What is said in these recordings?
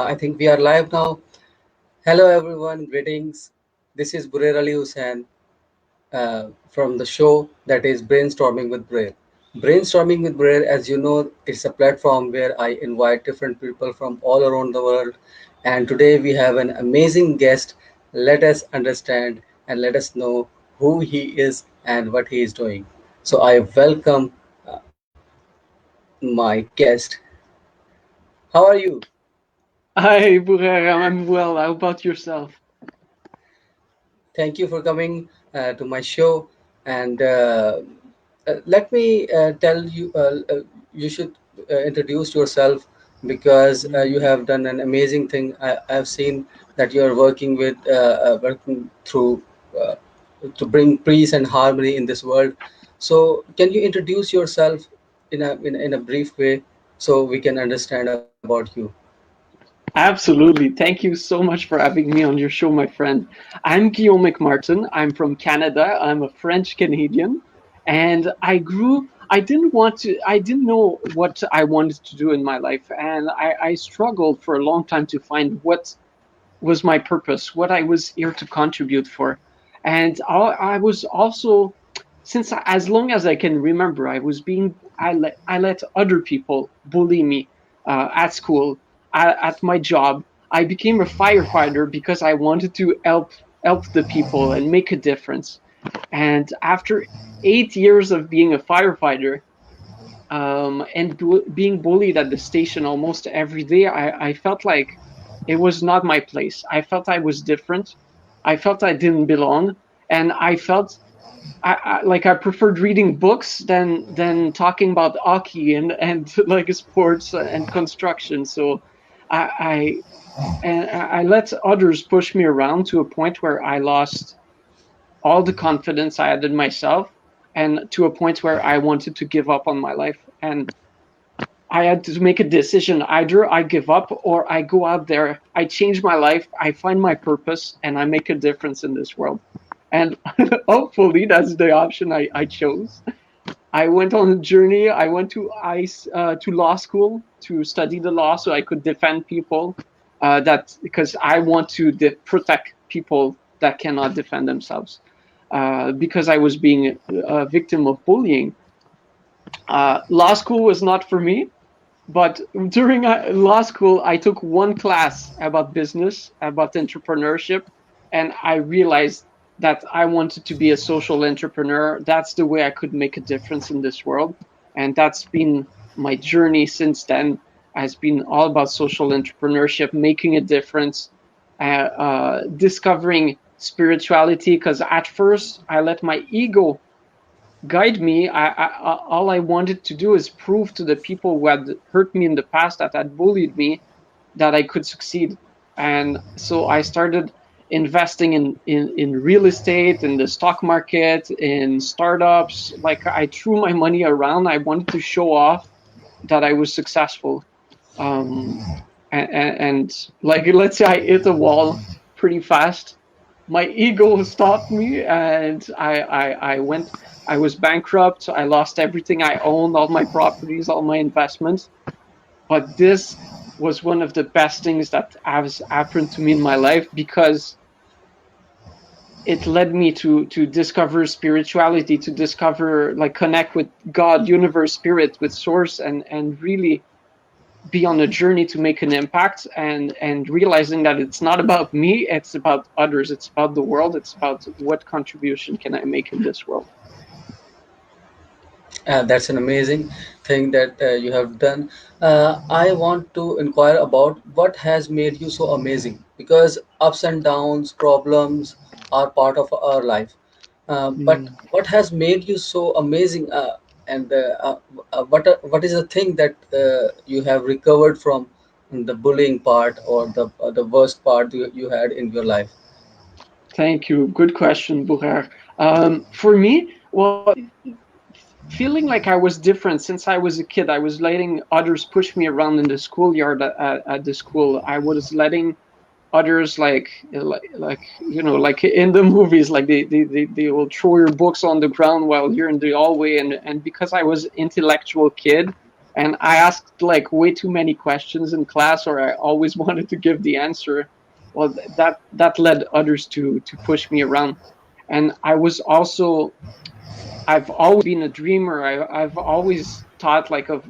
I think we are live now. Hello, everyone. Greetings. This is Burair Ali Hussain from the show that is Brainstorming with Burair. Brainstorming with Burair, as you know, it's a platform where I invite different people from all around the world. And today we have an amazing guest. Let us understand and let us know who he is and what he is doing. So I welcome my guest. How are you? Hi, Burair. I'm well. How about yourself? Thank you for coming to my show. And let me tell you, you should introduce yourself because you have done an amazing thing. I've seen that you are working through uh, to bring peace and harmony in this world. So, can you introduce yourself in a brief way so we can understand about you? Absolutely. Thank you so much for having me on your show, my friend. I'm Guillaume McMartin. I'm from Canada. I'm a French Canadian. And I didn't know what I wanted to do in my life. And I struggled for a long time to find what was my purpose, what I was here to contribute for. And I was also, since as long as I can remember, I let other people bully me at school, at my job. I became a firefighter because I wanted to help the people and make a difference. And after 8 years of being a firefighter, and being bullied at the station almost every day, I felt like it was not my place. I felt I was different. I felt I didn't belong, and I felt like I preferred reading books than talking about hockey and like sports and construction. So I I let others push me around to a point where I lost all the confidence I had in myself, and to a point where I wanted to give up on my life. And I had to make a decision. Either I give up or I go out there, I change my life, I find my purpose, and I make a difference in this world. And hopefully that's the option I chose. I went on a journey. I went to law school to study the law so I could defend people. That because I want to protect people that cannot defend themselves. Because I was being a victim of bullying. Law school was not for me, but during law school, I took one class about business, about entrepreneurship, and I realized that I wanted to be a social entrepreneur. That's the way I could make a difference in this world. And that's been my journey since then, has been all about social entrepreneurship, making a difference, discovering spirituality. Because at first, I let my ego guide me. All I wanted to do is prove to the people who had hurt me in the past, that had bullied me, that I could succeed. And so I started investing in real estate, in the stock market, in startups. Like I threw my money around. I wanted to show off that I was successful. Um, and like, let's say I hit a wall pretty fast, my ego stopped me, and I was bankrupt. I lost everything I owned, all my properties, all my investments. But this was one of the best things that has happened to me in my life, because it led me to discover spirituality, to discover, like, connect with God, universe, spirit, with source, and really be on a journey to make an impact, and realizing that it's not about me, it's about others, it's about the world, it's about what contribution can I make in this world. That's an amazing thing that you have done. I want to inquire about what has made you so amazing because ups and downs, problems are part of our life. But Mm. what has made you so amazing? What is the thing that you have recovered from the bullying part or the worst part you had in your life? Thank you. Good question, Burair. For me, well, feeling like I was different since I was a kid. I was letting others push me around in the schoolyard at the school. I was letting others like like in the movies, like they will throw your books on the ground while you're in the hallway, and because I was intellectual kid and I asked like way too many questions in class, or I always wanted to give the answer, well, that led others to push me around. And I've always been a dreamer. I've always thought like of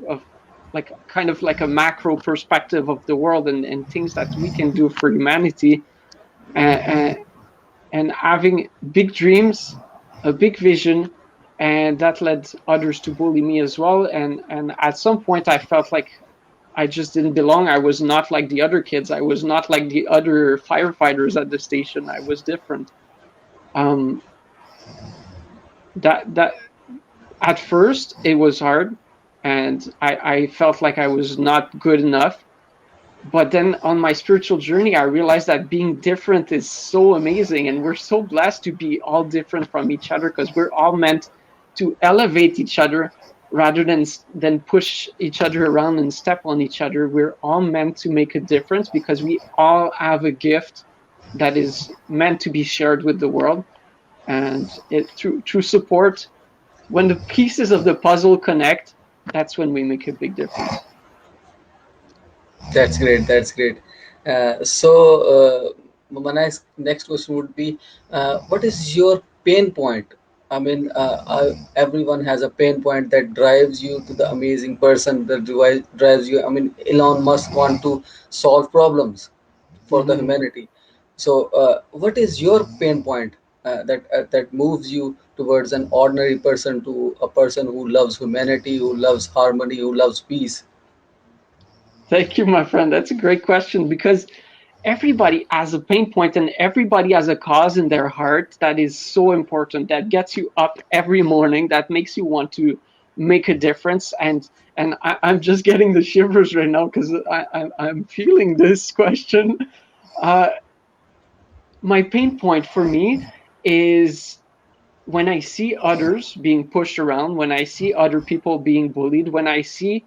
like kind of like a macro perspective of the world and things that we can do for humanity, and, and having big dreams, a big vision, and that led others to bully me as well. And at some point, I felt like I just didn't belong. I was not like the other kids. I was not like the other firefighters at the station. I was different. Um, that at first it was hard, and I felt like I was not good enough. But then on my spiritual journey, I realized that being different is so amazing, and we're so blessed to be all different from each other, because we're all meant to elevate each other rather than push each other around and step on each other. We're all meant to make a difference because we all have a gift that is meant to be shared with the world. And through support, when the pieces of the puzzle connect, that's when we make a big difference. That's great. That's great. My next question would be, what is your pain point? I mean, everyone has a pain point that drives you to the amazing person that drives you. I mean, Elon Musk want to solve problems for the Mm-hmm. humanity. So, what is your pain point that moves you towards an ordinary person to a person who loves humanity, who loves harmony, who loves peace? Thank you, my friend. That's a great question, because everybody has a pain point and everybody has a cause in their heart that is so important, that gets you up every morning, that makes you want to make a difference. And I'm just getting the shivers right now because I'm feeling this question. Uh, my pain point for me is when I see others being pushed around, when I see other people being bullied, when I see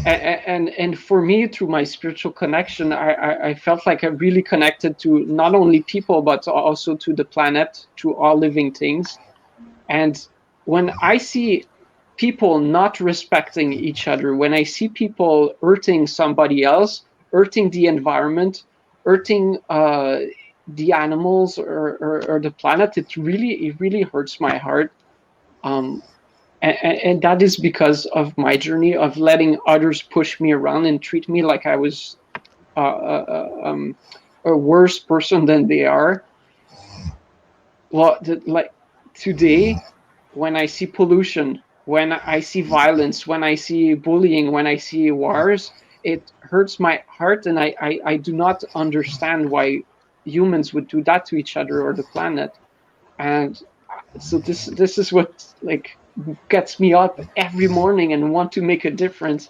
and for me, through my spiritual connection, I felt like I really connected to not only people but also to the planet, to all living things. And when I see people not respecting each other, when I see people hurting somebody else, hurting the environment, hurting the animals, or the planet, it really hurts my heart. um, and that is because of my journey of letting others push me around and treat me like I was a worse person than they are. Well, like today, when I see pollution, when I see violence, when I see bullying, when I see wars, it hurts my heart, and I do not understand why humans would do that to each other or the planet. And so this is what like gets me up every morning and want to make a difference,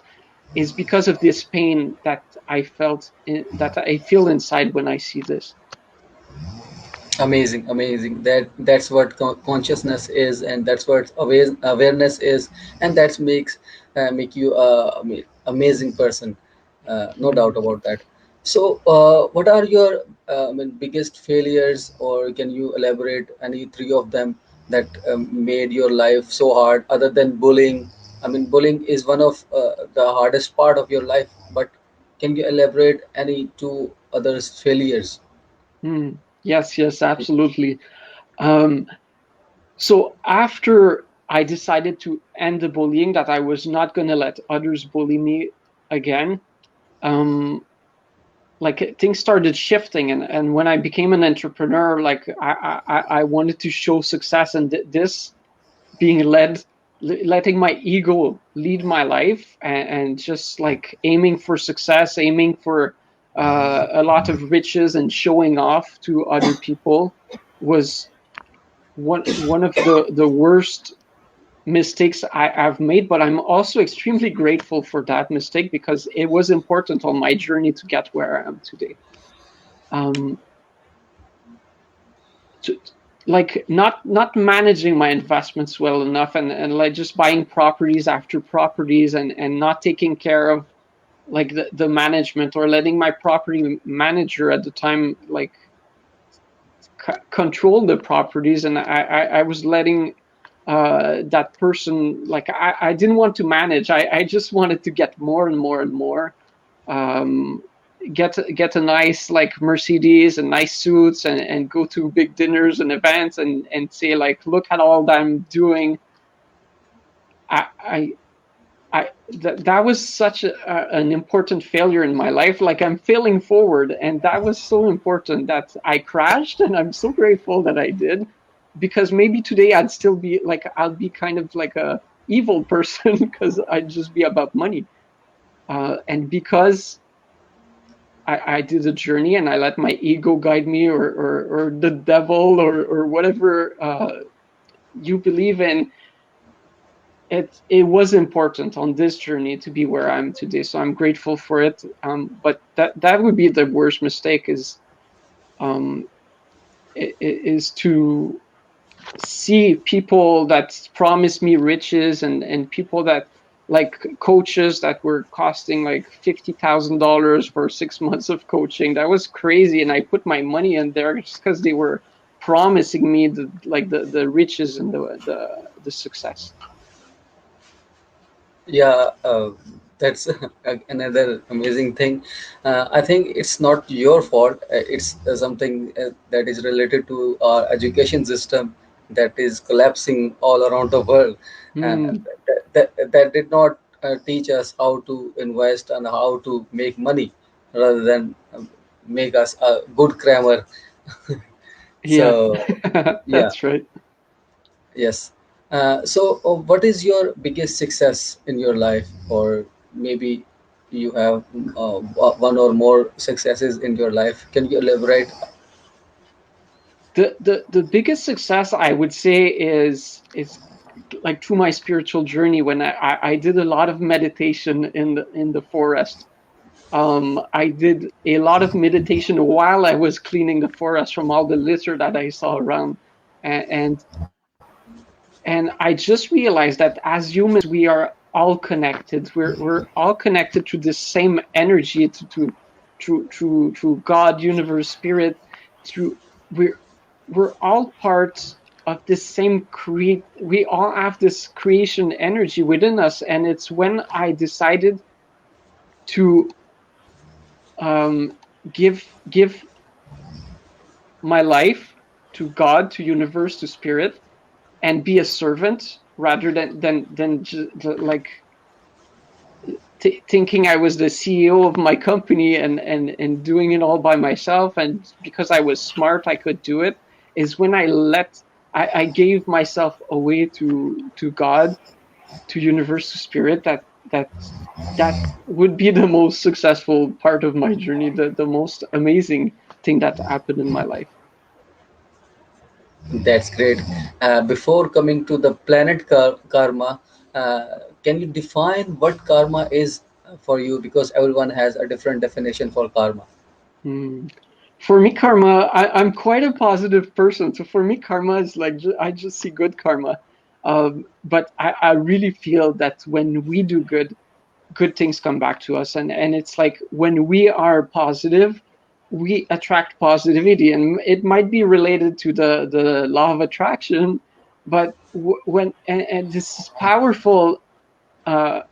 is because of this pain that that I feel inside when I see this. Amazing, amazing. That's what consciousness is, and that's what awareness is, and that makes make you amazing person. No doubt about that. So, what are your biggest failures, or can you elaborate any three of them that made your life so hard, other than bullying? I mean, bullying is one of the hardest part of your life, but can you elaborate any two others failures? Hmm. Yes, absolutely. Um, so after I decided to end the bullying, that I was not going to let others bully me again, um, like things started shifting, and when I became an entrepreneur, like I wanted to show success, and this being letting my ego lead my life, and just like aiming for success, aiming for a lot of riches and showing off to other people was one of the worst mistakes I've made. But I'm also extremely grateful for that mistake, because it was important on my journey to get where I am today. um, to like not managing my investments well enough, and like just buying properties after properties, and not taking care of like the management, or letting my property manager at the time like control the properties, and I was letting that person, like I didn't want to manage. I just wanted to get more and more and more, um, get a nice like Mercedes and nice suits, and go to big dinners and events, and say like, look at all that I'm doing. I I, that was such an important failure in my life. Like, I'm failing forward, and that was so important that I crashed, and I'm so grateful that I did, because maybe today I'd still be like, I'll be kind of like a evil person because I'd just be about money. And because I did a journey, and I let my ego guide me, or the devil, or whatever you believe in, it was important on this journey to be where I'm today. So I'm grateful for it. But that would be the worst mistake, um, is to see people that promise me riches, and people that, like, coaches that were costing like $50,000 for 6 months of coaching. That was crazy, and I put my money in there just because they were promising me the riches and the success. Yeah, that's another amazing thing. I think it's not your fault. It's something that is related to our education system that is collapsing all around the world, and Mm, that did not teach us how to invest and how to make money, rather than make us a good crammer. yeah, So yeah. that's right. Yes. What is your biggest success in your life, or maybe you have one or more successes in your life? Can you elaborate? The biggest success, I would say, is like through my spiritual journey, when I did a lot of meditation in the forest. I did a lot of meditation while I was cleaning the forest from all the litter that I saw around, and and I just realized that as humans, we are all connected. We're all connected to the same energy, to God, universe, spirit. Through we're we're all part of this same create. We all have this creation energy within us, and it's when I decided to um, give my life to God, to universe, to spirit, and be a servant rather than just, like, thinking I was the CEO of my company, and doing it all by myself, and because I was smart I could do it. Is when I gave myself away to God, to universe, to spirit. That that would be the most successful part of my journey, the most amazing thing that happened in my life. That's great. Before coming to the planet karma, can you define what karma is for you? Because everyone has a different definition for karma. Hmm. For me, karma, I'm quite a positive person. So for me, karma is like, I just see good karma. But I really feel that when we do good things come back to us. And it's like, when we are positive, we attract positivity. And it might be related to the law of attraction, but and this is powerful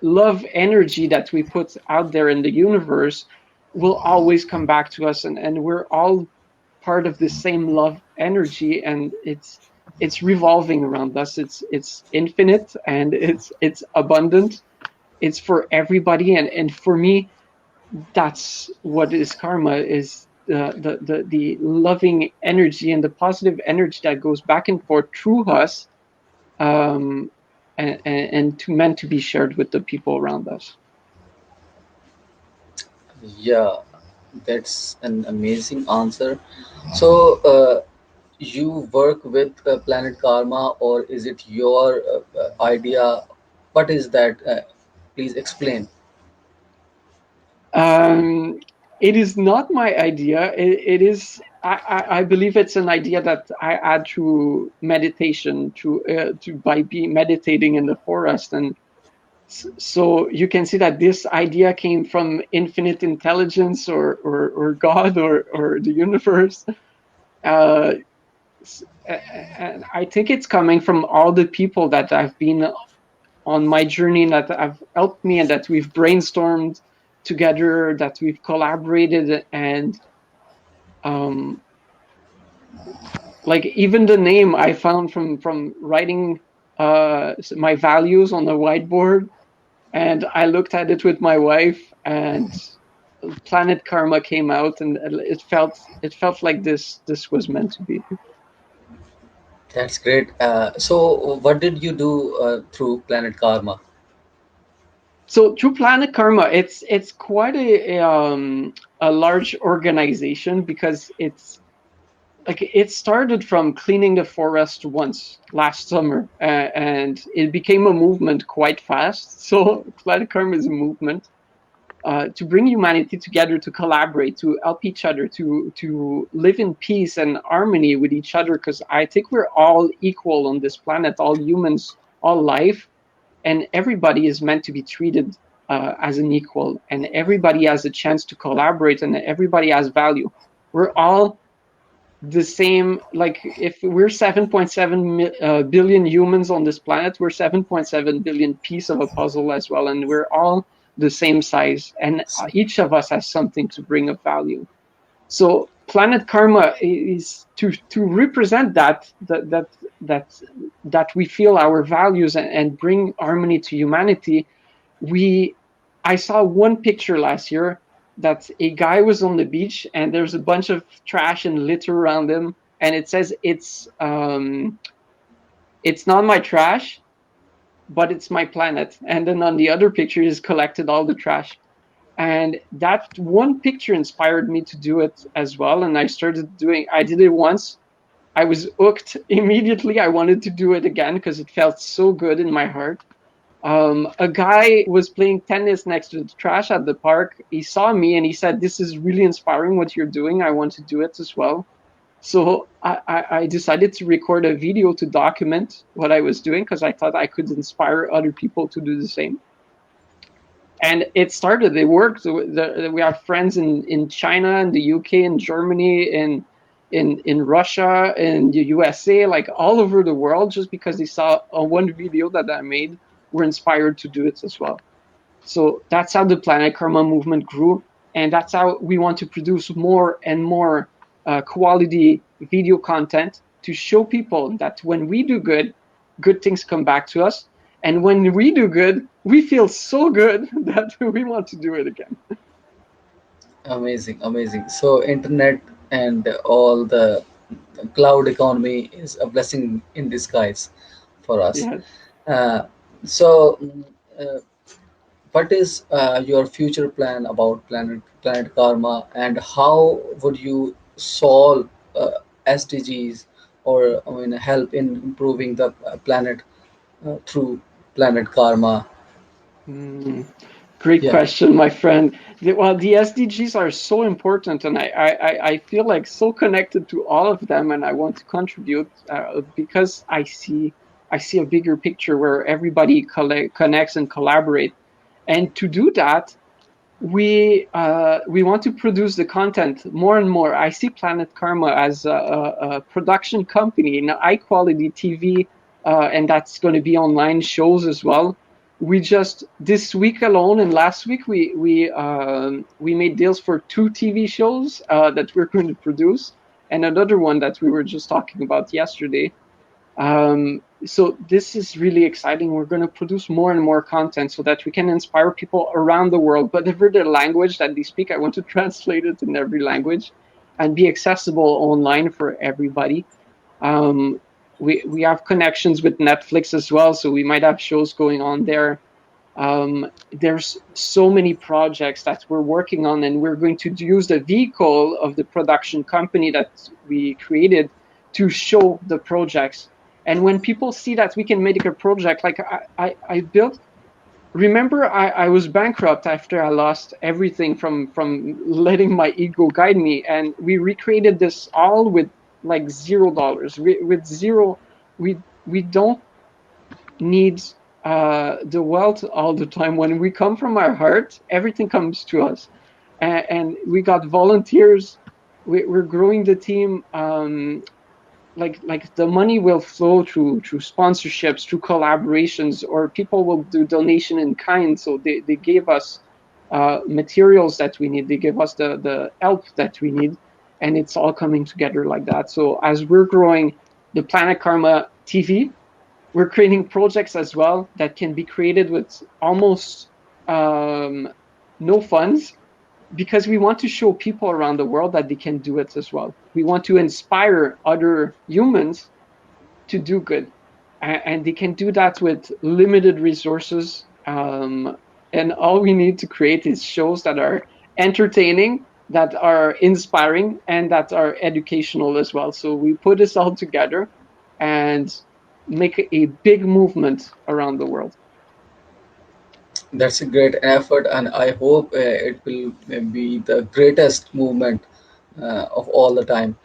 love energy that we put out there in the universe will always come back to us, and we're all part of the same love energy, and it's revolving around us. It's infinite, and it's abundant. It's for everybody, and for me, that's what is karma, is the loving energy and the positive energy that goes back and forth through us, um, and to meant to be shared with the people around us. Yeah, that's an amazing answer. So, you work with Planet Karma, or is it your idea? What is that? Please explain. Um, It is not my idea. It is. I believe it's an idea that I add through meditation, to by meditating in the forest, and so you can see that this idea came from infinite intelligence, or God, or the universe. Uh, and I think it's coming from all the people that I've been on my journey, that have helped me, and that we've brainstormed together, that we've collaborated, and um, like even the name I found from writing my values on a whiteboard, and I looked at it with my wife, and Planet Karma came out, and it felt like this was meant to be. That's great. So, what did you do through Planet Karma? So through Planet Karma, it's quite a large organization, because it's like it started from cleaning the forest once last summer, and it became a movement quite fast. So Planet Karma is a movement to bring humanity together, to collaborate, to help each other, to live in peace and harmony with each other. Because I think we're all equal on this planet, all humans, all life, and everybody is meant to be treated as an equal, and everybody has a chance to collaborate, and everybody has value. We're all the same. Like, if we're 7.7 billion humans on this planet, we're 7.7 billion piece of a puzzle as well, and we're all the same size, and each of us has something to bring of value. So Planet Karma is to represent that we feel our values, and bring harmony to humanity. I saw one picture last year that a guy was on the beach, and there's a bunch of trash and litter around him, and it says it's not my trash, but it's my planet. And then on the other picture, he's collected all the trash. And that one picture inspired me to do it as well. And I did it once. I was hooked immediately. I wanted to do it again because it felt so good in my heart. A guy was playing tennis next to the trash at the park. He saw me and he said, "This is really inspiring what you're doing. I want to do it as well." So I decided to record a video to document what I was doing, because I thought I could inspire other people to do the same. And it started. It worked. We have friends in China, in the UK, in Germany, in Russia, in the USA, like all over the world, just because they saw one video that I made, were inspired to do it as well. So that's how the Planet Karma movement grew, and that's how we want to produce more and more quality video content, to show people that when we do good, good things come back to us. And when we do good, we feel so good that we want to do it again. Amazing, amazing. So, internet and all the cloud economy is a blessing in disguise for us. Yes. Uh, so, what is your future plan about Planet Karma, and how would you solve SDGs, or I mean help in improving the planet through Planet Karma? Mm, great Yeah. question, my friend. Well, the SDGs are so important, and I feel like so connected to all of them, and I want to contribute because I see a bigger picture where everybody connects and collaborate. And to do that, we want to produce the content more and more. I see Planet Karma as a production company, high quality TV, and that's going to be online shows as well. We just this week alone and last week we made deals for 2 TV shows that we're going to produce, and another one that we were just talking about yesterday. So this is really exciting. We're going to produce more and more content so that we can inspire people around the world. Whatever the language that they speak, I want to translate it in every language and be accessible online for everybody. Um, we have connections with Netflix as well, so we might have shows going on there. There's so many projects that we're working on, and we're going to use the vehicle of the production company that we created to show the projects. And when people see that we can make a project, like I built remember I was bankrupt after I lost everything from letting my ego guide me, and we recreated this all with like $0. With zero, we don't need the wealth all the time. When we come from our heart, everything comes to us, and we got volunteers. We're growing the team. Like the money will flow through sponsorships, through collaborations, or people will do donation in kind. So they gave us materials that we need. They give us the help that we need, and it's all coming together like that. So as we're growing the Planet Karma TV, we're creating projects as well that can be created with almost no funds, because we want to show people around the world that they can do it as well. We want to inspire other humans to do good, and they can do that with limited resources. And all we need to create is shows that are entertaining, that are inspiring, and that are educational as well. So we put this all together and make a big movement around the world. That's a great effort, and I hope it will be the greatest movement of all the time.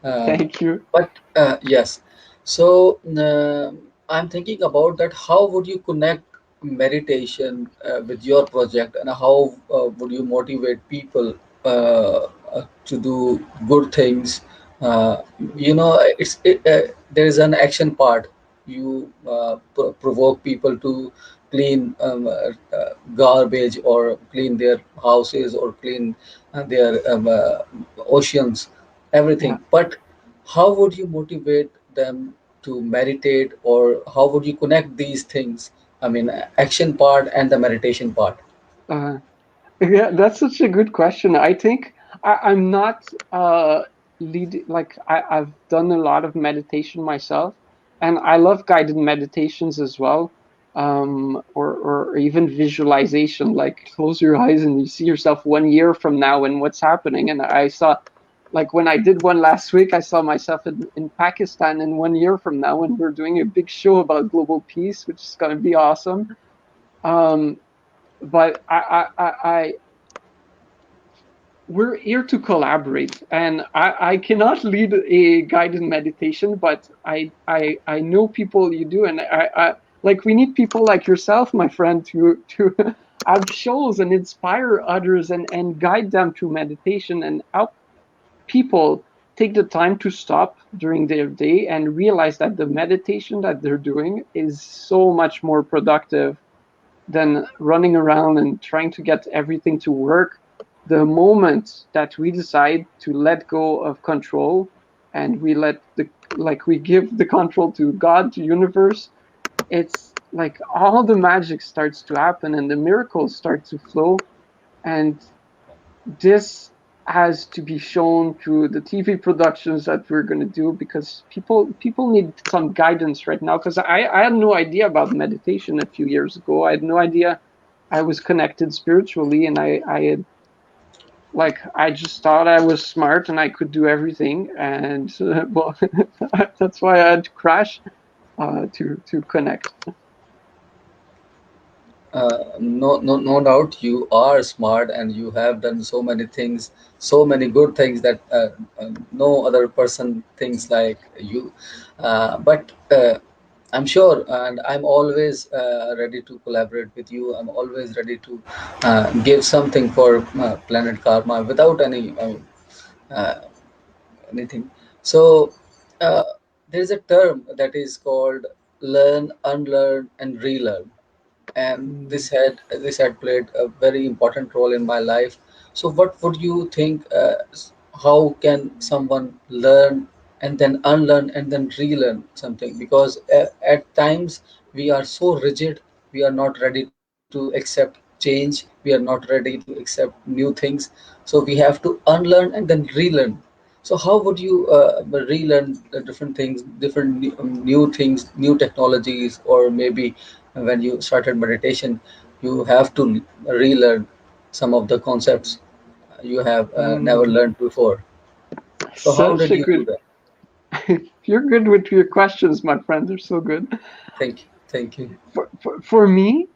Uh, Thank you. but yes, so I'm thinking about that. How would you connect meditation with your project, and how would you motivate people to do good things? Uh, there is an action part. You provoke people to clean garbage, or clean their houses, or clean their oceans, Yeah. everything. But how would you motivate them to meditate, or how would you connect these things? I mean, action part and the meditation part. Uh, Yeah, that's such a good question. I think I'm not like I've done a lot of meditation myself, and I love guided meditations as well, or even visualization. Like close your eyes and you see yourself 1 year from now and what's happening. And I saw, like when I did one last week, I saw myself in Pakistan in 1 year from now, and we're doing a big show about global peace, which is going to be awesome. Um, but we're here to collaborate, and I cannot lead a guided meditation, but I know people you do, and I like we need people like yourself, my friend, to have shows and inspire others, and guide them to meditation, and help people take the time to stop during their day and realize that the meditation that they're doing is so much more productive than running around and trying to get everything to work. The moment that we decide to let go of control, and we give the control to God, to universe, it's like all the magic starts to happen and the miracles start to flow. And this has to be shown through the TV productions that we're going to do, because people need some guidance right now, because I had no idea about meditation a few years ago. I had no idea I was connected spiritually, and I had, like, I just thought I was smart and I could do everything, and well, that's why I had to crash to connect. No doubt you are smart, and you have done so many things, so many good things that no other person thinks like you. But I'm sure, and I'm always ready to collaborate with you. I'm always ready to give something for Planet Karma without uh, anything. So uh, there is a term that is called learn, unlearn, and relearn, and Mm. this had played a very important role in my life. So what would you think, how can someone learn and then unlearn and then relearn something? Because at times we are so rigid, we are not ready to accept change, we are not ready to accept new things. So we have to unlearn and then relearn. So how would you relearn different things, different new things, new technologies, or maybe when you started meditation, you have to relearn some of the concepts you have never Mm. learned before. So how Such did a you do good. that? You're good with your questions, my friend. They're so good. Thank you. Thank you. For me,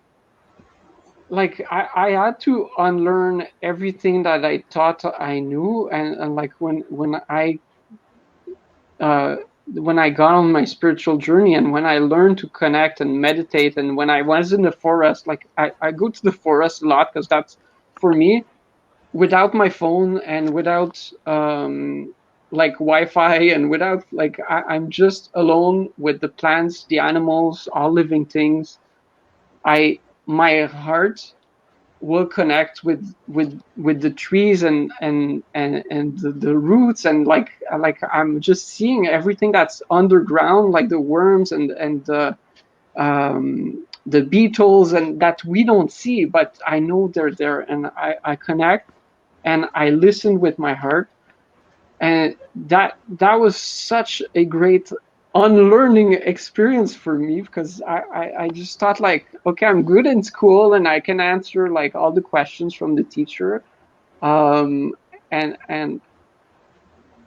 like I had to unlearn everything that I thought I knew, and like uh, when I got on my spiritual journey, and when I learned to connect and meditate, and when I was in the forest, like I go to the forest a lot because that's, for me, without my phone and without like Wi-Fi, and without, like, I'm just alone with the plants, the animals, all living things. My heart will connect with the trees, and the roots, and like I'm just seeing everything that's underground, like the worms and the beetles, and that we don't see, but I know they're there, and I connect, and I listen with my heart. And that was such a great unlearning experience for me, because I just thought, like, okay, I'm good in school and I can answer like all the questions from the teacher, um and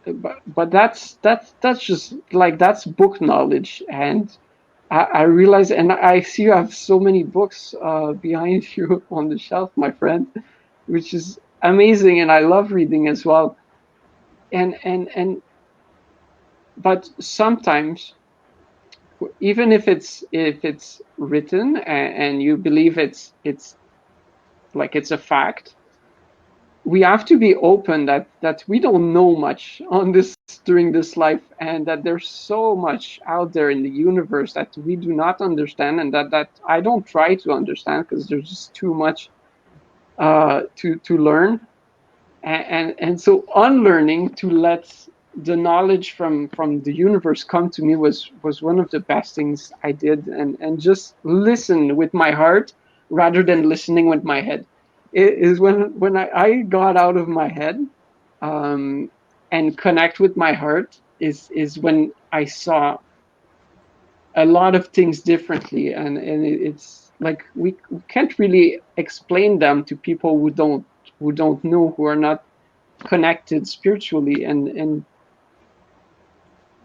but that's just like, that's book knowledge. And I realize, and I see you have so many books behind you on the shelf, my friend, which is amazing, and I love reading as well. And but sometimes, even if it's written, and you believe it's like it's a fact, we have to be open that we don't know much on this during this life, and that there's so much out there in the universe that we do not understand, and that I don't try to understand, because there's just too much to learn. And so unlearning to let the knowledge from the universe come to me was one of the best things I did, and just listen with my heart rather than listening with my head. It is when I got out of my head, um, and connect with my heart, is when I saw a lot of things differently, and it's like we can't really explain them to people who don't know, who are not connected spiritually, and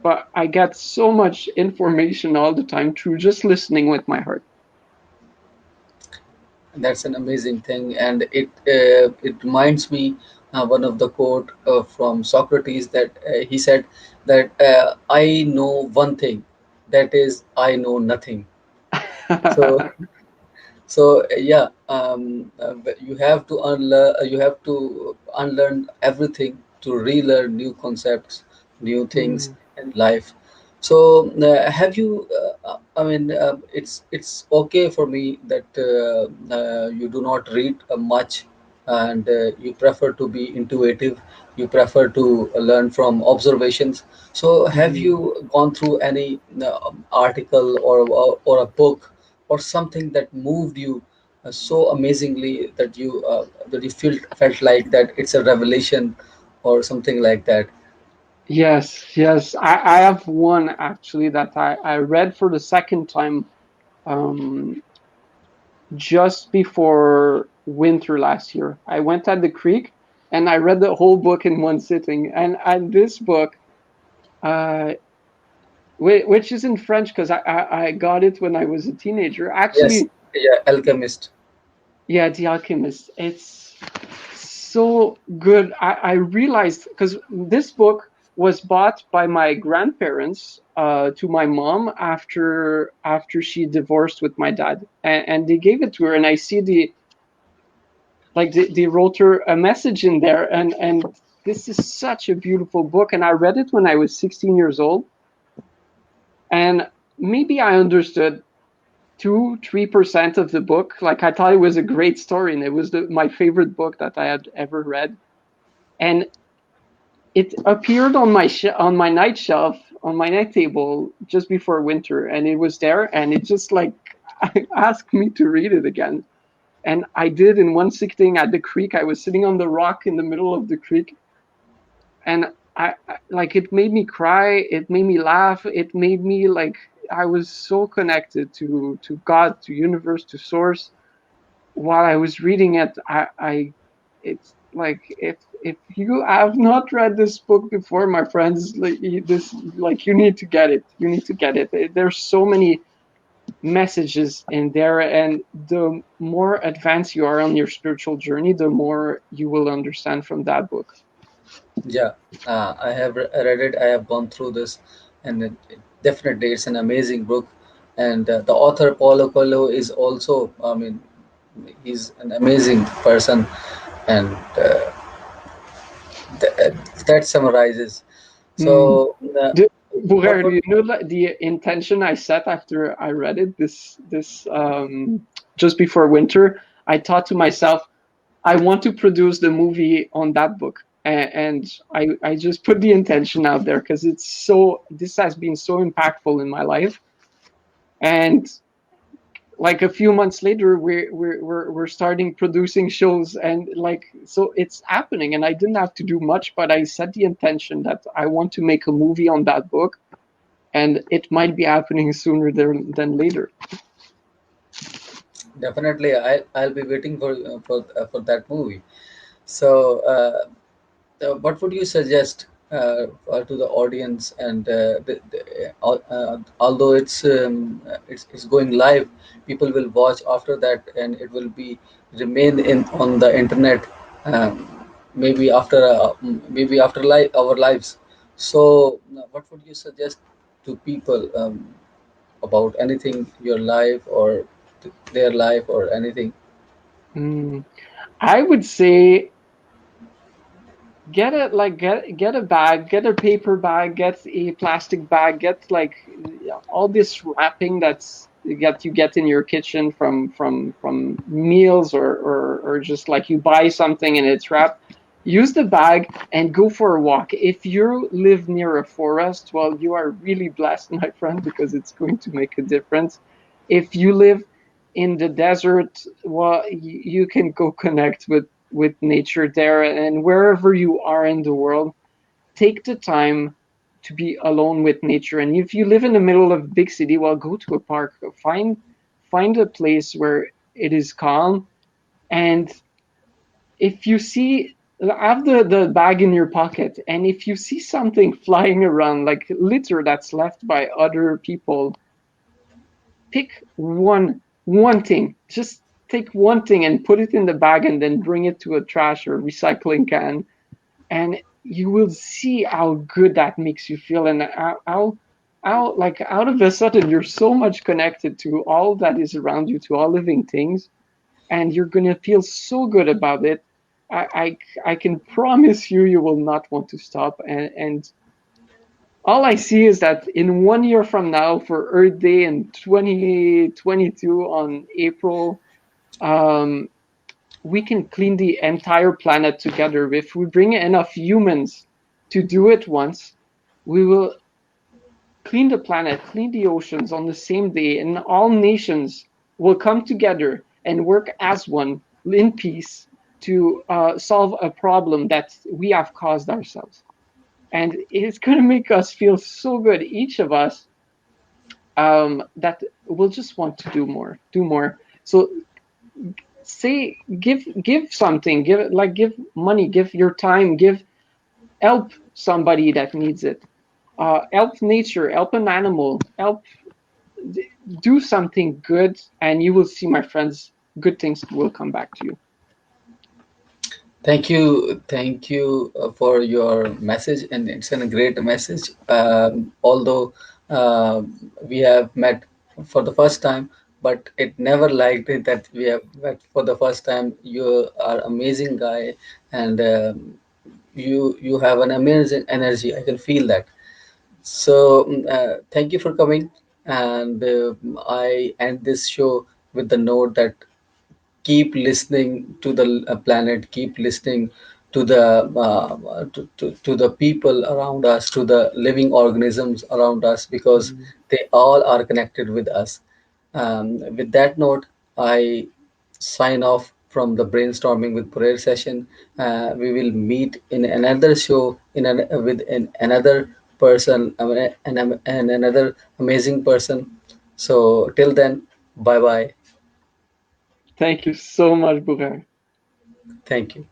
but I get so much information all the time through just listening with my heart. That's an amazing thing, and it reminds me one of the quote from Socrates, that he said that I know one thing, that is I know nothing. So yeah, but you have to unlearn everything to relearn new concepts, new things Mm, in life. So have you I mean, it's okay for me that you do not read much, and you prefer to be intuitive, you prefer to learn from observations. So have mhm. you gone through any article, or a book, or something that moved you so amazingly that you felt like that it's a revelation, or something like that? Yes, I have one actually that I read for the second time, um, just before winter last year. I went at the creek and I read the whole book in one sitting. And this book, uh, which is in French because I got it when I was a teenager. Yes, Actually, yeah, Alchemist. yeah, The Alchemist. It's so good. I realized, because this book was bought by my grandparents to my mom after she divorced with my dad, and they gave it to her. And I see they wrote her a message in there, and this is such a beautiful book. And I read it when I was 16 years old, and maybe I understood 2-3% of the book. Like, I thought it was a great story, and it was my favorite book that I had ever read. And it appeared on my night shelf, on my night table, just before winter, and it was there, and it just like asked me to read it again. And I did in one sitting at the creek. I was sitting on the rock in the middle of the creek, and like, it made me cry, it made me laugh, it made me like, I was so connected to God, to universe, to source, while I was reading it. I It's like, if you have not read this book before, my friends, like, you need to get it. You need to get it. There's so many messages in there, and the more advanced you are on your spiritual journey, the more you will understand from that book. Yeah, I have read it. I have gone through this, and definitely it's an amazing book. And the author Paulo Coelho is also, I mean, he's an amazing person, and that summarizes. Mm. So, what Burair, would you know the intention I set after I read it this just before winter? I thought to myself, I want to produce the movie on that book, and I just put the intention out there because this has been so impactful in my life, and like a few months later we're starting producing shows, and like so it's happening, and I didn't have to do much, but I set the intention that I want to make a movie on that book, and it might be happening sooner than later. definitely I'll be waiting for that movie. So, what would you suggest to the audience? And although it's going live, people will watch after that, and it will be remain in on the internet. Um, maybe after our lives. So, what would you suggest to people about anything, your life or their life or anything? mm. I would say get a bag, get a paper bag, get a plastic bag, get like all this wrapping that you get in your kitchen from meals, or just like you buy something and it's wrapped. Use the bag and go for a walk. If you live near a forest, well, you are really blessed, my friend, because it's going to make a difference. If you live in the desert, well, you can go connect with nature there, and wherever you are in the world, take the time to be alone with nature. And if you live in the middle of a big city, well, go to a park, find a place where it is calm. And if you see, have the bag in your pocket, and if you see something flying around, like litter that's left by other people, pick one thing. Just take one thing and put it in the bag, and then bring it to a trash or recycling can, and you will see how good that makes you feel, and how like out of a sudden you're so much connected to all that is around you, to all living things, and you're gonna feel so good about it. I can promise you, you will not want to stop. And all I see is that in 1 year from now, for Earth Day in 2022 on April, um, we can clean the entire planet together. If we bring enough humans to do it once, we will clean the planet, clean the oceans on the same day, and all nations will come together and work as one in peace to solve a problem that we have caused ourselves. And it's going to make us feel so good, each of us, that we'll just want to do more. So say, give something, give money, give your time, help somebody that needs it, help nature, help an animal, do something good, and you will see, my friends, good things will come back to you. Thank you for your message, and it's a great message. Although we have met for the first time, but it never liked it that we have met for the first time. You are amazing guy, and you have an amazing energy. I can feel that. So, thank you for coming, and I end this show with the note that keep listening to the planet, keep listening to to the people around us, to the living organisms around us, because they all are connected with us. With that note, I sign off from the brainstorming with prayer session. We will meet in another show another person, and another amazing person. So till then, bye bye. Thank you so much, Burair. Thank you.